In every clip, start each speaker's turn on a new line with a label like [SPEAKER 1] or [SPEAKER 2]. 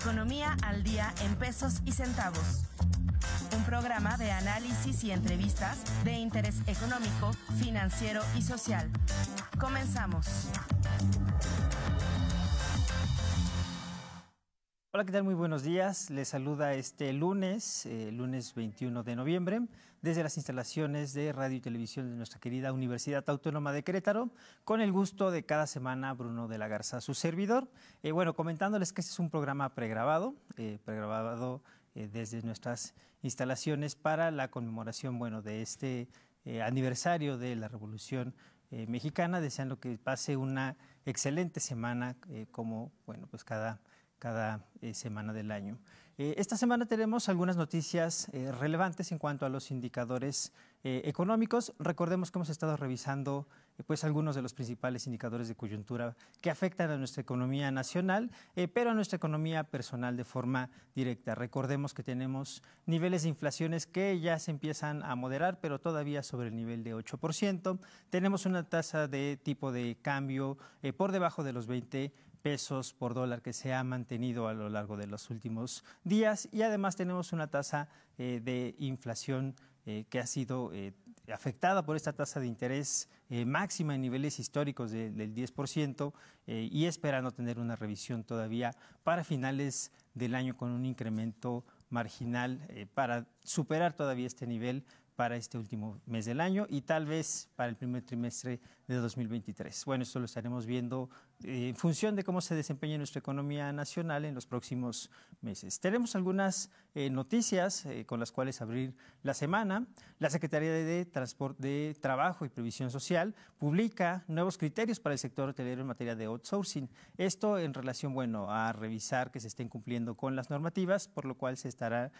[SPEAKER 1] Economía al día en pesos y centavos. Un programa de análisis y entrevistas de interés económico, financiero y social. Comenzamos.
[SPEAKER 2] Hola, ¿qué tal? Muy buenos días. Les saluda este lunes 21 de noviembre, desde las instalaciones de radio y televisión de nuestra querida Universidad Autónoma de Querétaro, con el gusto de cada semana, Bruno de la Garza, su servidor. Comentándoles que este es un programa pregrabado desde nuestras instalaciones para la conmemoración, de este aniversario de la Revolución Mexicana, deseando que pase una excelente semana, cada semana del año. Esta semana tenemos algunas noticias relevantes en cuanto a los indicadores económicos. Recordemos que hemos estado revisando algunos de los principales indicadores de coyuntura que afectan a nuestra economía nacional, pero a nuestra economía personal de forma directa. Recordemos que tenemos niveles de inflaciones que ya se empiezan a moderar, pero todavía sobre el nivel de 8%. Tenemos una tasa de tipo de cambio por debajo de los 20 pesos por dólar que se ha mantenido a lo largo de los últimos días, y además tenemos una tasa de inflación que ha sido afectada por esta tasa de interés máxima en niveles históricos del 10%, y esperando tener una revisión todavía para finales del año con un incremento marginal para superar todavía este nivel para este último mes del año y tal vez para el primer trimestre de 2023. Bueno, esto lo estaremos viendo en función de cómo se desempeña nuestra economía nacional en los próximos meses. Tenemos algunas noticias con las cuales abrir la semana. La Secretaría de Trabajo y Previsión Social publica nuevos criterios para el sector hotelero en materia de outsourcing. Esto en relación, a revisar que se estén cumpliendo con las normativas, por lo cual se estará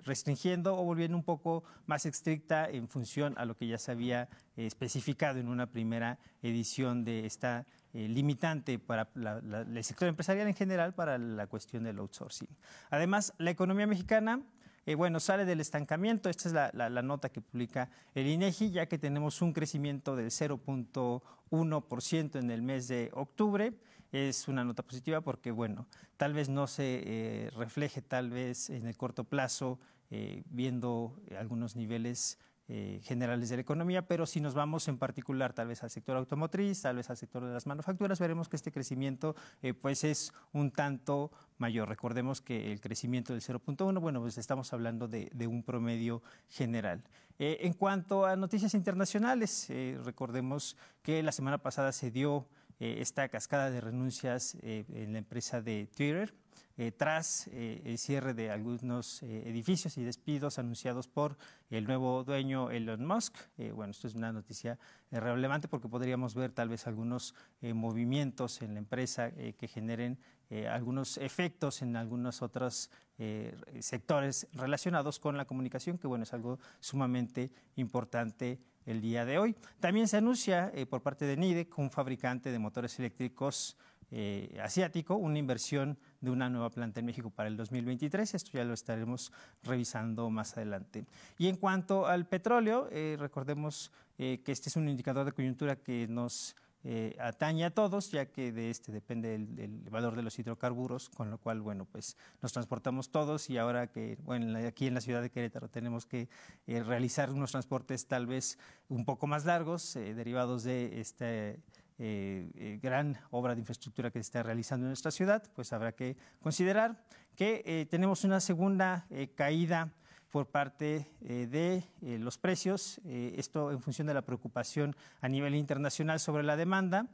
[SPEAKER 2] restringiendo o volviendo un poco más estricta en función a lo que ya se había especificado en una primera edición de esta limitante para el sector empresarial en general para la cuestión del outsourcing. Además, la economía mexicana sale del estancamiento. Esta es la nota que publica el INEGI, ya que tenemos un crecimiento del 0.1% en el mes de octubre. Es una nota positiva porque, tal vez no se refleje tal vez en el corto plazo, viendo algunos niveles generales de la economía, pero si nos vamos en particular tal vez al sector automotriz, tal vez al sector de las manufacturas, veremos que este crecimiento es un tanto mayor. Recordemos que el crecimiento del 0.1, estamos hablando de un promedio general. En cuanto a noticias internacionales, recordemos que la semana pasada se dio esta cascada de renuncias en la empresa de Twitter, tras el cierre de algunos edificios y despidos anunciados por el nuevo dueño Elon Musk. Esto es una noticia relevante porque podríamos ver tal vez algunos movimientos en la empresa que generen algunos efectos en algunos otros sectores relacionados con la comunicación, que es algo sumamente importante el día de hoy. También se anuncia por parte de Nidec, un fabricante de motores eléctricos asiático, una inversión de una nueva planta en México para el 2023. Esto ya lo estaremos revisando más adelante. Y en cuanto al petróleo, recordemos que este es un indicador de coyuntura que nos atañe a todos, ya que de este depende el valor de los hidrocarburos, con lo cual, nos transportamos todos, y ahora que, aquí en la ciudad de Querétaro tenemos que realizar unos transportes tal vez un poco más largos, derivados de esta gran obra de infraestructura que se está realizando en nuestra ciudad, habrá que considerar que tenemos una segunda caída por parte de los precios, esto en función de la preocupación a nivel internacional sobre la demanda.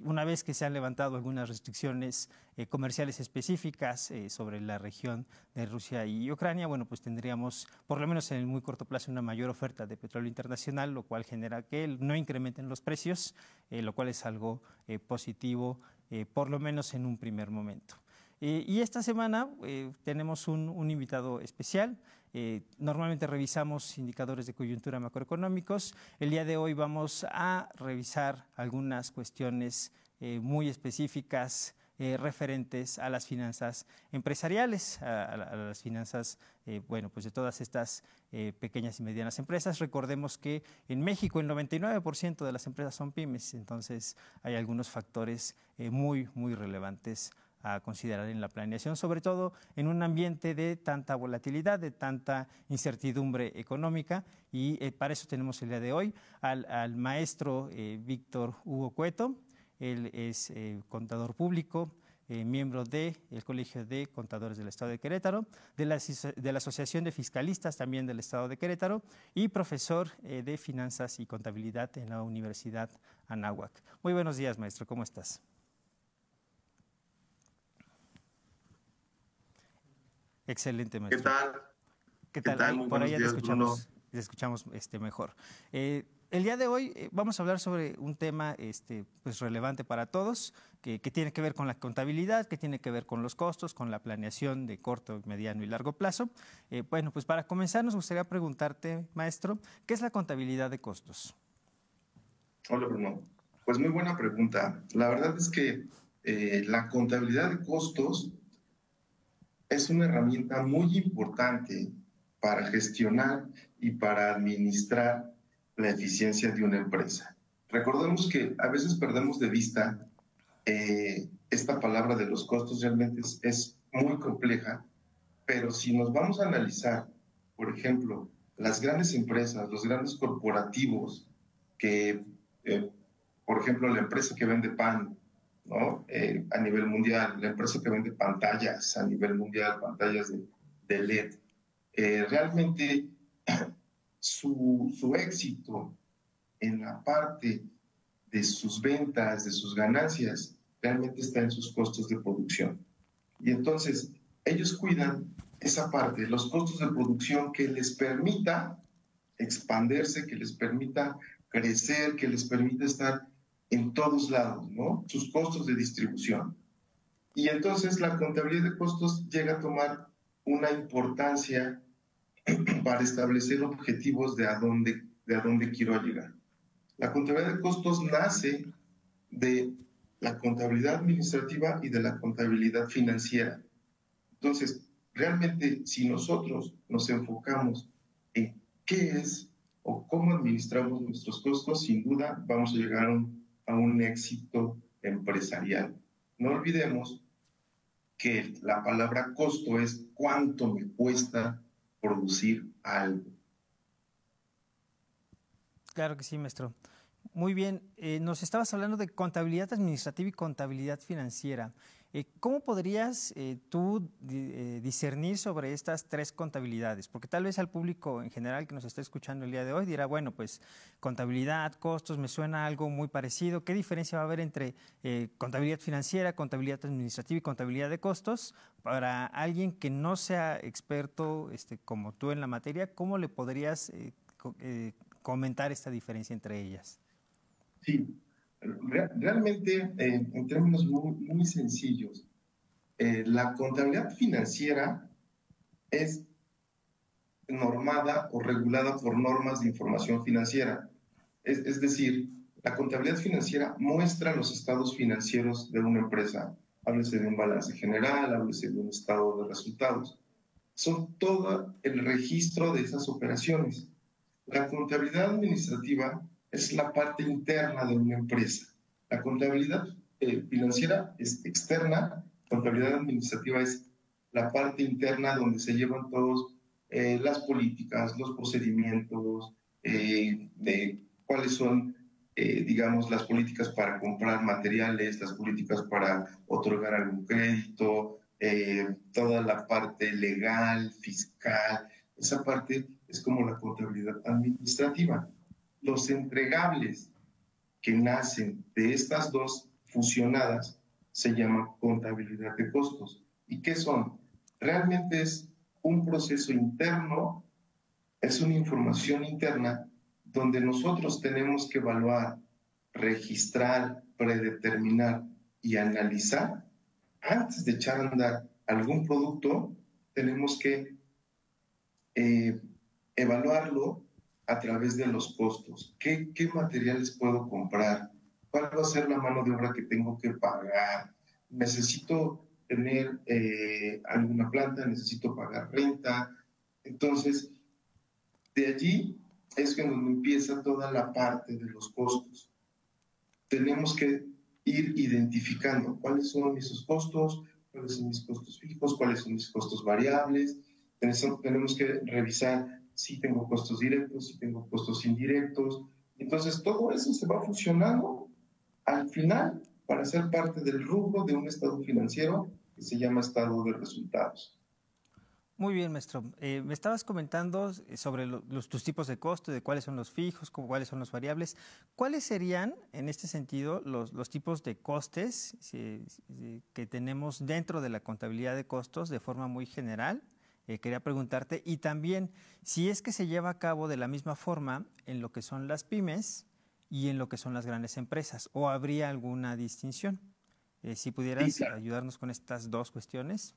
[SPEAKER 2] Una vez que se han levantado algunas restricciones comerciales específicas sobre la región de Rusia y Ucrania, tendríamos, por lo menos en el muy corto plazo, una mayor oferta de petróleo internacional, lo cual genera que no incrementen los precios, lo cual es algo positivo, por lo menos en un primer momento. Y esta semana tenemos un invitado especial. Normalmente revisamos indicadores de coyuntura macroeconómicos. El día de hoy vamos a revisar algunas cuestiones muy específicas referentes a las finanzas empresariales, a las finanzas de todas estas pequeñas y medianas empresas. Recordemos que en México el 99% de las empresas son pymes, entonces hay algunos factores muy relevantes a considerar en la planeación, sobre todo en un ambiente de tanta volatilidad, de tanta incertidumbre económica. Y para eso tenemos el día de hoy al maestro Víctor Hugo Cueto. Él es contador público, miembro del Colegio de Contadores del Estado de Querétaro, de la Asociación de Fiscalistas también del Estado de Querétaro y profesor de Finanzas y Contabilidad en la Universidad Anáhuac. Muy buenos días, maestro, ¿cómo estás? Excelente, maestro.
[SPEAKER 3] ¿Qué tal?
[SPEAKER 2] ¿Qué tal?
[SPEAKER 3] Muy
[SPEAKER 2] por allá
[SPEAKER 3] días,
[SPEAKER 2] te escuchamos mejor. El día de hoy vamos a hablar sobre un tema pues relevante para todos, que tiene que ver con la contabilidad, que tiene que ver con los costos, con la planeación de corto, mediano y largo plazo. Bueno, pues para comenzar nos gustaría preguntarte, maestro, ¿qué es la contabilidad de costos?
[SPEAKER 3] Hola, Bruno. Pues muy buena pregunta. La verdad es que la contabilidad de costos es una herramienta muy importante para gestionar y para administrar la eficiencia de una empresa. Recordemos que a veces perdemos de vista esta palabra de los costos. Realmente es muy compleja, pero si nos vamos a analizar, por ejemplo, las grandes empresas, los grandes corporativos, que, por ejemplo, la empresa que vende pan, ¿no? A nivel mundial, la empresa que vende pantallas a nivel mundial, pantallas de LED, realmente su éxito en la parte de sus ventas, de sus ganancias, realmente está en sus costos de producción. Y entonces ellos cuidan esa parte, los costos de producción que les permita expandirse, que les permita crecer, que les permita estar en todos lados, ¿no? Sus costos de distribución. Y entonces la contabilidad de costos llega a tomar una importancia para establecer objetivos de a dónde quiero llegar. La contabilidad de costos nace de la contabilidad administrativa y de la contabilidad financiera. Entonces, realmente, si nosotros nos enfocamos en qué es o cómo administramos nuestros costos, sin duda vamos a llegar a un éxito empresarial. No olvidemos que la palabra costo es cuánto me cuesta producir algo.
[SPEAKER 2] Claro que sí, maestro. Muy bien, nos estabas hablando de contabilidad administrativa y contabilidad financiera. ¿Cómo podrías tú discernir sobre estas tres contabilidades? Porque tal vez al público en general que nos está escuchando el día de hoy dirá, bueno, pues contabilidad, costos, me suena algo muy parecido. ¿Qué diferencia va a haber entre contabilidad financiera, contabilidad administrativa y contabilidad de costos? Para alguien que no sea experto como tú en la materia, ¿cómo le podrías comentar esta diferencia entre ellas?
[SPEAKER 3] Sí, realmente en términos muy sencillos, la contabilidad financiera es normada o regulada por normas de información financiera. Es decir, la contabilidad financiera muestra los estados financieros de una empresa. Háblese de un balance general, háblese de un estado de resultados. Son todo el registro de esas operaciones. La contabilidad administrativa es la parte interna de una empresa. La contabilidad financiera es externa, contabilidad administrativa es la parte interna donde se llevan todas las políticas, los procedimientos, de cuáles son, digamos, las políticas para comprar materiales, las políticas para otorgar algún crédito, toda la parte legal, fiscal. Esa parte es como la contabilidad administrativa. Los entregables que nacen de estas dos fusionadas se llaman contabilidad de costos. ¿Y qué son? Realmente es un proceso interno, es una información interna donde nosotros tenemos que evaluar, registrar, predeterminar y analizar. Antes de echar a andar algún producto, tenemos que evaluarlo a través de los costos. ¿Qué materiales puedo comprar? ¿Cuál va a ser la mano de obra que tengo que pagar? ¿Necesito tener alguna planta? ¿Necesito pagar renta? Entonces, de allí es que donde empieza toda la parte de los costos. Tenemos que ir identificando cuáles son esos costos, cuáles son mis costos fijos, cuáles son mis costos variables. Tenemos que revisar si tengo costos directos, si tengo costos indirectos. Entonces, todo eso se va fusionando al final para ser parte del rubro de un estado financiero que se llama estado de resultados.
[SPEAKER 2] Muy bien, maestro. Me estabas comentando sobre tus tipos de costo, de cuáles son los fijos, cuáles son los variables. ¿Cuáles serían, en este sentido, los tipos de costes que tenemos dentro de la contabilidad de costos de forma muy general? Quería preguntarte, y también si es que se lleva a cabo de la misma forma en lo que son las pymes y en lo que son las grandes empresas, o habría alguna distinción. Si pudieras ayudarnos con estas dos cuestiones.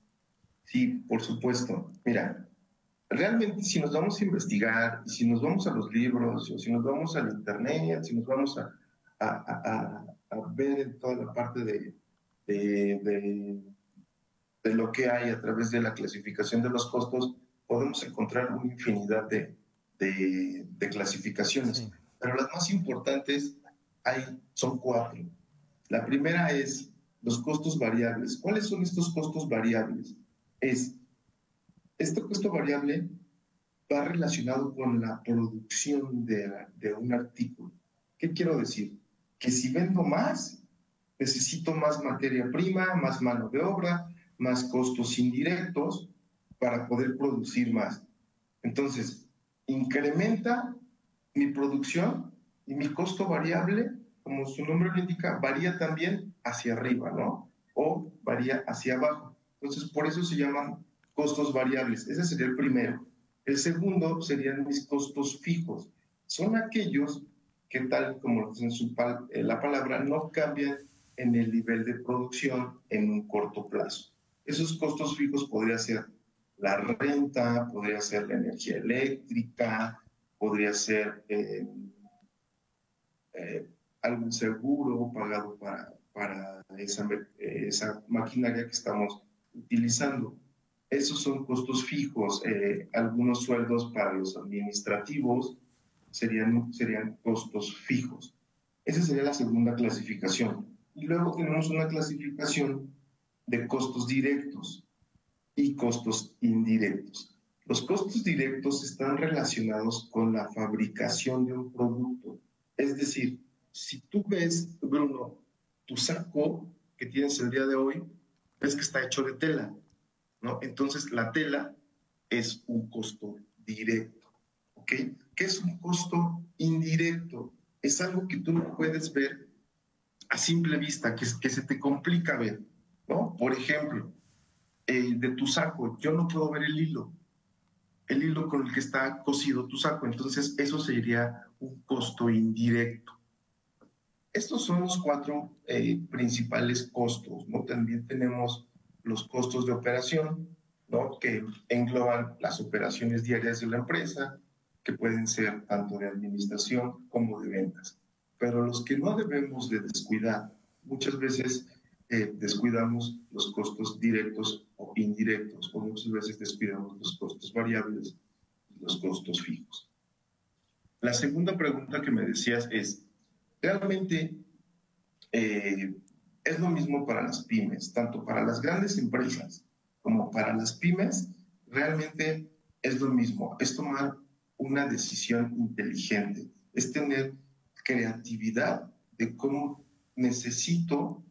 [SPEAKER 3] Sí, por supuesto. Mira, realmente si nos vamos a investigar, si nos vamos a los libros, o si nos vamos al internet, si nos vamos a ver en toda la parte de lo que hay a través de la clasificación de los costos, podemos encontrar una infinidad de clasificaciones. Sí. Pero las más importantes son 4. La primera es los costos variables. ¿Cuáles son estos costos variables? Este costo variable va relacionado con la producción de un artículo. ¿Qué quiero decir? Que si vendo más, necesito más materia prima, más mano de obra, más costos indirectos para poder producir más. Entonces, incrementa mi producción y mi costo variable, como su nombre lo indica, varía también hacia arriba, ¿no? O varía hacia abajo. Entonces, por eso se llaman costos variables. Ese sería el primero. El segundo serían mis costos fijos. Son aquellos que, tal como dice la palabra, no cambian en el nivel de producción en un corto plazo. Esos costos fijos podría ser la renta, podría ser la energía eléctrica, podría ser algún seguro pagado para esa maquinaria que estamos utilizando. Esos son costos fijos. Algunos sueldos para los administrativos serían costos fijos. Esa sería la segunda clasificación. Y luego tenemos una clasificación de costos directos y costos indirectos. Los costos directos están relacionados con la fabricación de un producto. Es decir, si tú ves, Bruno, tu saco que tienes el día de hoy, ves que está hecho de tela, ¿no? Entonces, la tela es un costo directo, ¿ok? ¿Qué es un costo indirecto? Es algo que tú no puedes ver a simple vista, que se te complica ver, ¿no? Por ejemplo, de tu saco, yo no puedo ver el hilo con el que está cosido tu saco, entonces eso sería un costo indirecto. Estos son los 4 principales costos, ¿no? También tenemos los costos de operación, ¿no? Que engloban las operaciones diarias de la empresa, que pueden ser tanto de administración como de ventas. Pero los que no debemos de descuidar, muchas veces descuidamos los costos directos o indirectos, o muchas veces descuidamos los costos variables y los costos fijos. La segunda pregunta que me decías es, ¿realmente es lo mismo para las pymes? Tanto para las grandes empresas como para las pymes, realmente es lo mismo. Es tomar una decisión inteligente, es tener creatividad de cómo necesito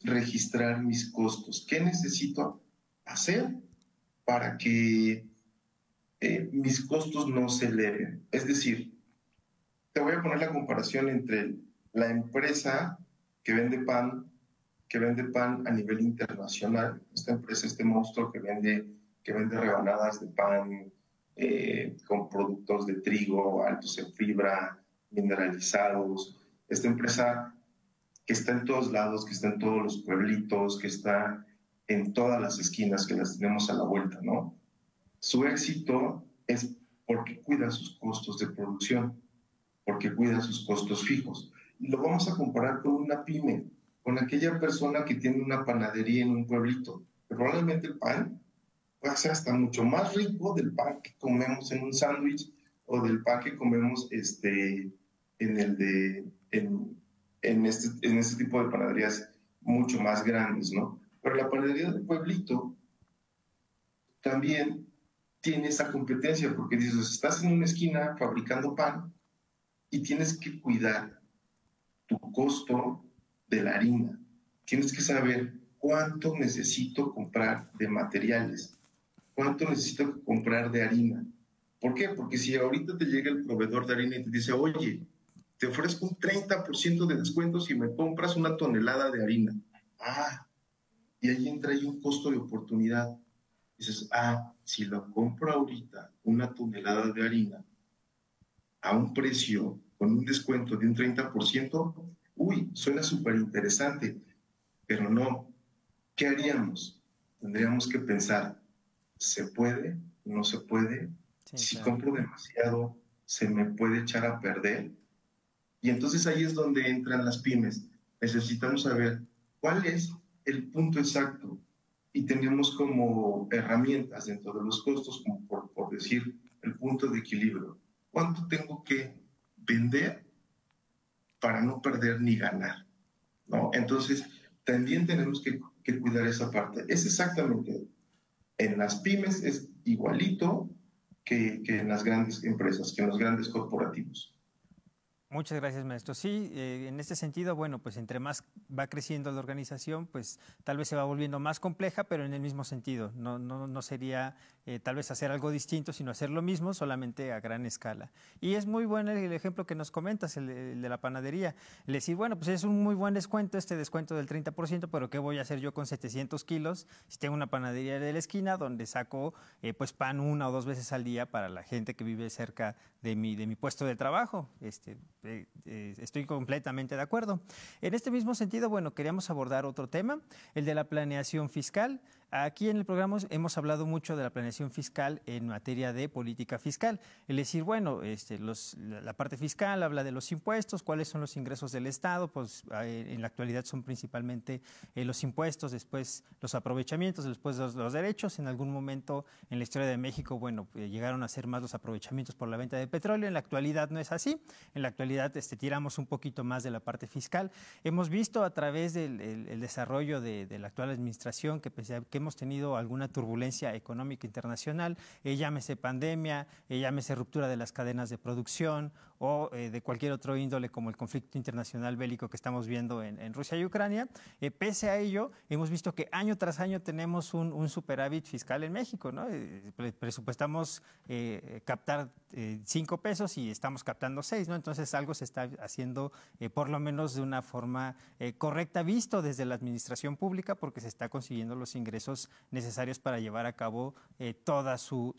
[SPEAKER 3] registrar mis costos, qué necesito hacer para que mis costos no se eleven. Es decir, te voy a poner la comparación entre la empresa que vende pan a nivel internacional, esta empresa, este monstruo que vende rebanadas de pan con productos de trigo altos en fibra, mineralizados, esta empresa que está en todos lados, que está en todos los pueblitos, que está en todas las esquinas, que las tenemos a la vuelta, ¿no? Su éxito es porque cuida sus costos de producción, porque cuida sus costos fijos. Y lo vamos a comparar con una pyme, con aquella persona que tiene una panadería en un pueblito. Probablemente el pan va a ser hasta mucho más rico del pan que comemos en un sándwich o del pan que comemos en este tipo de panaderías mucho más grandes, ¿no? Pero la panadería del pueblito también tiene esa competencia, porque dices, estás en una esquina fabricando pan y tienes que cuidar tu costo de la harina. Tienes que saber cuánto necesito comprar de materiales, cuánto necesito comprar de harina. ¿Por qué? Porque si ahorita te llega el proveedor de harina y te dice, oye, te ofrezco un 30% de descuento si me compras una tonelada de harina. Ah, y ahí entra ahí un costo de oportunidad. Dices, si lo compro ahorita, una tonelada de harina, a un precio con un descuento de un 30%, uy, suena súper interesante, pero no. ¿Qué haríamos? Tendríamos que pensar, ¿se puede? ¿No se puede?
[SPEAKER 2] Sí,
[SPEAKER 3] Si
[SPEAKER 2] claro.
[SPEAKER 3] compro demasiado, ¿se me puede echar a perder? Y entonces ahí es donde entran las pymes. Necesitamos saber cuál es el punto exacto y tenemos como herramientas dentro de los costos, como por decir, el punto de equilibrio. ¿Cuánto tengo que vender para no perder ni ganar? ¿No? Entonces, también tenemos que cuidar esa parte. Es exactamente, en las pymes es igualito que en las grandes empresas, que en los grandes corporativos.
[SPEAKER 2] Muchas gracias, maestro. Sí, en este sentido, bueno, pues entre más va creciendo la organización, pues tal vez se va volviendo más compleja, pero en el mismo sentido. No sería tal vez hacer algo distinto, sino hacer lo mismo, solamente a gran escala. Y es muy bueno el ejemplo que nos comentas, el de la panadería. El decir, bueno, pues es un muy buen descuento, este descuento del 30%, pero ¿qué voy a hacer yo con 700 kilos si tengo una panadería de la esquina donde saco pues pan 1 o 2 veces al día para la gente que vive cerca de mi puesto de trabajo? Estoy completamente de acuerdo. En este mismo sentido, bueno, queríamos abordar otro tema, el de la planeación fiscal. Aquí en el programa hemos hablado mucho de la planeación fiscal en materia de política fiscal. Es decir, bueno, la parte fiscal habla de los impuestos, cuáles son los ingresos del Estado, pues en la actualidad son principalmente los impuestos, después los aprovechamientos, después los derechos. En algún momento en la historia de México, bueno, llegaron a ser más los aprovechamientos por la venta de petróleo. En la actualidad no es así. En la actualidad tiramos un poquito más de la parte fiscal. Hemos visto a través del desarrollo de la actual administración que hemos tenido alguna turbulencia económica internacional, llámese pandemia, llámese ruptura de las cadenas de producción o de cualquier otro índole como el conflicto internacional bélico que estamos viendo en Rusia y Ucrania. Pese a ello, hemos visto que año tras año tenemos un superávit fiscal en México, ¿no? Presupuestamos captar 5 pesos y estamos captando 6, ¿no? Entonces algo se está haciendo por lo menos de una forma correcta, visto desde la administración pública, porque se está consiguiendo los ingresos necesarios para llevar a cabo toda su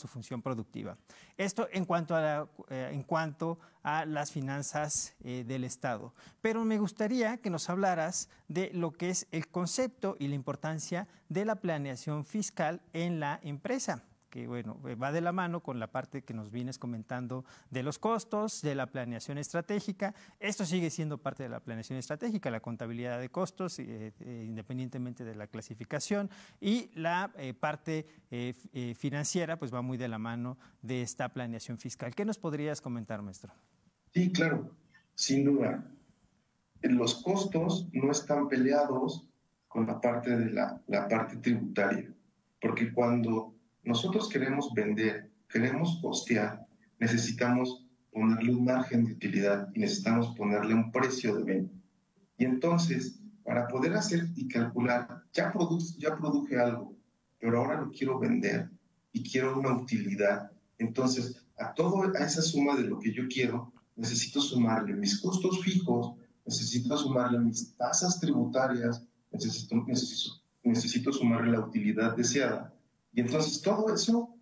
[SPEAKER 2] función productiva. Esto en cuanto a las finanzas del Estado. Pero me gustaría que nos hablaras de lo que es el concepto y la importancia de la planeación fiscal en la empresa, que bueno, va de la mano con la parte que nos vienes comentando de los costos, de la planeación estratégica. Esto sigue siendo parte de la planeación estratégica, la contabilidad de costos, independientemente de la clasificación, y la parte financiera, pues va muy de la mano de esta planeación fiscal. ¿Qué nos podrías comentar, maestro?
[SPEAKER 3] Sí, claro, sin duda. Los costos no están peleados con la parte de la parte tributaria, porque cuando nosotros queremos vender, queremos costear, necesitamos ponerle un margen de utilidad y necesitamos ponerle un precio de venta. Y entonces, para poder hacer y calcular, ya produje algo, pero ahora lo quiero vender y quiero una utilidad. Entonces, a esa suma de lo que yo quiero, necesito sumarle mis costos fijos, necesito sumarle mis tasas tributarias, necesito sumarle la utilidad deseada. Y entonces todo eso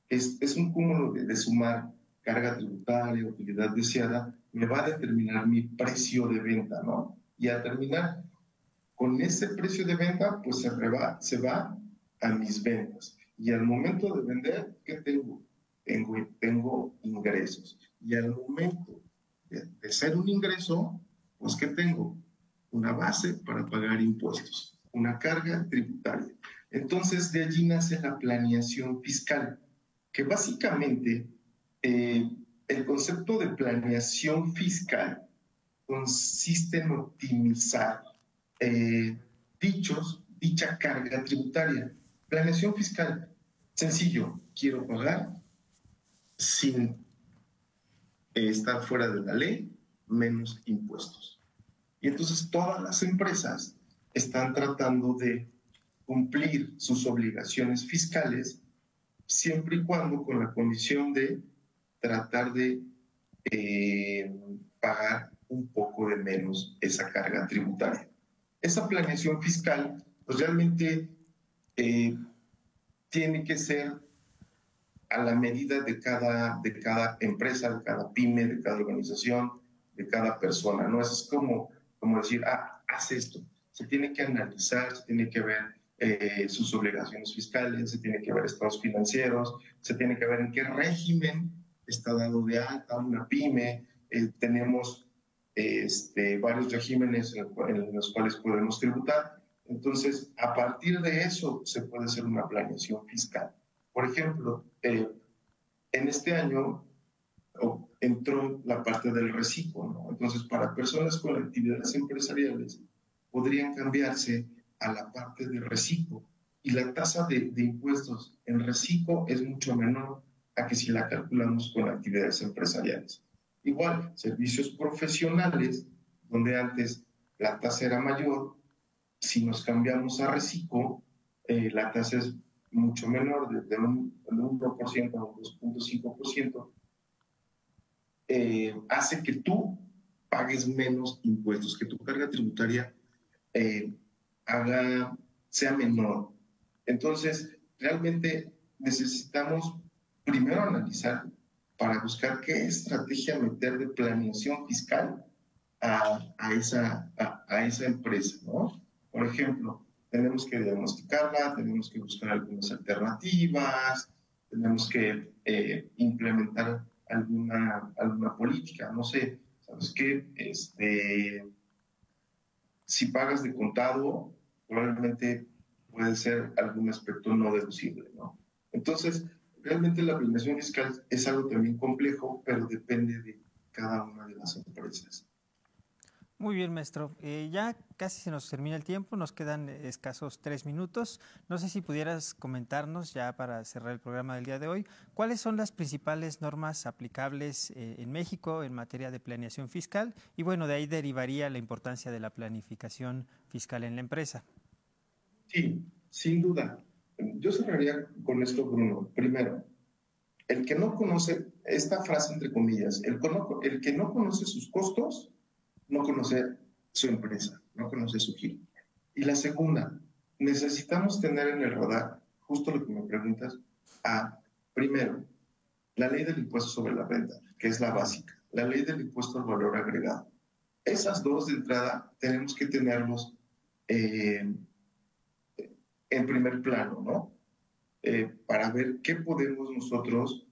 [SPEAKER 3] es un cúmulo de sumar carga tributaria, utilidad deseada, me va a determinar mi precio de venta, ¿no? Y al terminar con ese precio de venta, pues se va a mis ventas. Y al momento de vender, ¿qué tengo? Tengo ingresos. Y al momento de ser un ingreso, pues ¿qué tengo? Una base para pagar impuestos, una carga tributaria. Entonces, de allí nace la planeación fiscal, que básicamente el concepto de planeación fiscal consiste en optimizar dichos dicha carga tributaria. Planeación fiscal, sencillo, quiero pagar sin estar fuera de la ley, menos impuestos. Y entonces todas las empresas están tratando de cumplir sus obligaciones fiscales siempre y cuando con la condición de tratar de pagar un poco de menos esa carga tributaria. Esa planeación fiscal, pues realmente tiene que ser a la medida de cada empresa, de cada pyme, de cada organización, de cada persona, ¿no? Eso es como decir, haz esto. Se tiene que analizar, se tiene que ver sus obligaciones fiscales, se tiene que ver estados financieros, se tiene que ver en qué régimen está dado de alta una pyme. Tenemos varios regímenes en los cuales podemos tributar. Entonces, a partir de eso se puede hacer una planeación fiscal. Por ejemplo, en este año entró la parte del reciclo, ¿no? Entonces, para personas con actividades empresariales podrían cambiarse a la parte de reciclo y la tasa de impuestos en reciclo es mucho menor a que si la calculamos con actividades empresariales. Igual, servicios profesionales, donde antes la tasa era mayor, si nos cambiamos a reciclo, la tasa es mucho menor, de un 1% a un 2.5%, hace que tú pagues menos impuestos, que tu carga tributaria sea menor. Entonces, realmente necesitamos primero analizar para buscar qué estrategia meter de planeación fiscal a esa empresa, ¿no? Por ejemplo, tenemos que diagnosticarla, tenemos que buscar algunas alternativas, tenemos que implementar alguna política, no sé, ¿sabes qué? Si pagas de contado, probablemente puede ser algún aspecto no deducible, ¿no? Entonces, realmente la planeación fiscal es algo también complejo, pero depende de cada una de las empresas.
[SPEAKER 2] Muy bien, maestro. Ya casi se nos termina el tiempo, nos quedan escasos 3 minutos. No sé si pudieras comentarnos, ya para cerrar el programa del día de hoy, cuáles son las principales normas aplicables en México en materia de planeación fiscal y bueno, de ahí derivaría la importancia de la planificación fiscal en la empresa.
[SPEAKER 3] Sí, sin duda. Yo cerraría con esto, Bruno. Primero, el que no conoce, esta frase entre comillas, el que no conoce sus costos, no conoce su empresa, no conoce su giro. Y la segunda, necesitamos tener en el radar, justo lo que me preguntas, primero, la ley del impuesto sobre la renta, que es la básica, la ley del impuesto al valor agregado. Esas dos de entrada tenemos que tenerlos en primer plano, ¿no? Para ver qué podemos nosotros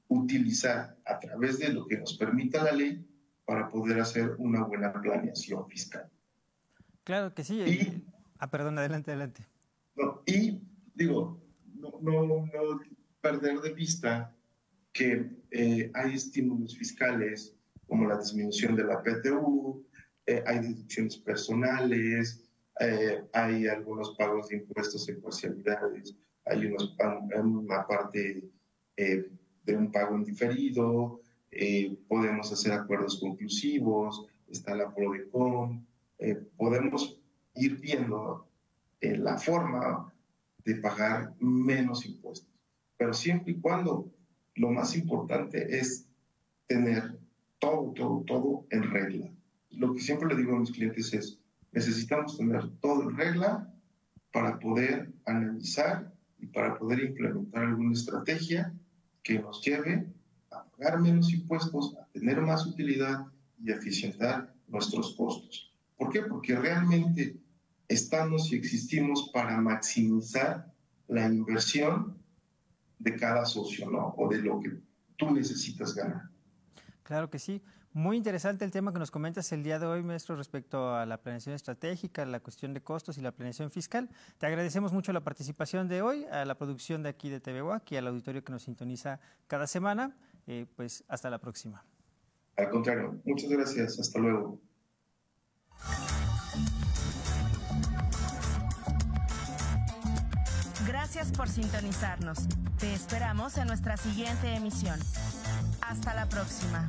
[SPEAKER 3] utilizar a través de lo que nos permita la ley para poder hacer una buena planeación fiscal.
[SPEAKER 2] Claro que sí. Perdón, adelante.
[SPEAKER 3] No, y digo, no perder de vista que hay estímulos fiscales como la disminución de la PTU, hay deducciones personales, hay algunos pagos de impuestos en parcialidades, hay una parte de un pago en diferido, podemos hacer acuerdos conclusivos, está la PRODECON, podemos ir viendo la forma de pagar menos impuestos, pero siempre y cuando lo más importante es tener todo en regla. Lo que siempre le digo a mis clientes es, necesitamos tener todo en regla para poder analizar y para poder implementar alguna estrategia que nos lleve a pagar menos impuestos, a tener más utilidad y a eficientar nuestros costos. ¿Por qué? Porque realmente estamos y existimos para maximizar la inversión de cada socio, ¿no? O de lo que tú necesitas ganar.
[SPEAKER 2] Claro que sí. Muy interesante el tema que nos comentas el día de hoy, maestro, respecto a la planeación estratégica, la cuestión de costos y la planeación fiscal. Te agradecemos mucho la participación de hoy, a la producción de aquí de TV UAC y al auditorio que nos sintoniza cada semana. Pues hasta la próxima.
[SPEAKER 3] Al contrario, muchas gracias. Hasta luego.
[SPEAKER 1] Gracias por sintonizarnos. Te esperamos en nuestra siguiente emisión. Hasta la próxima.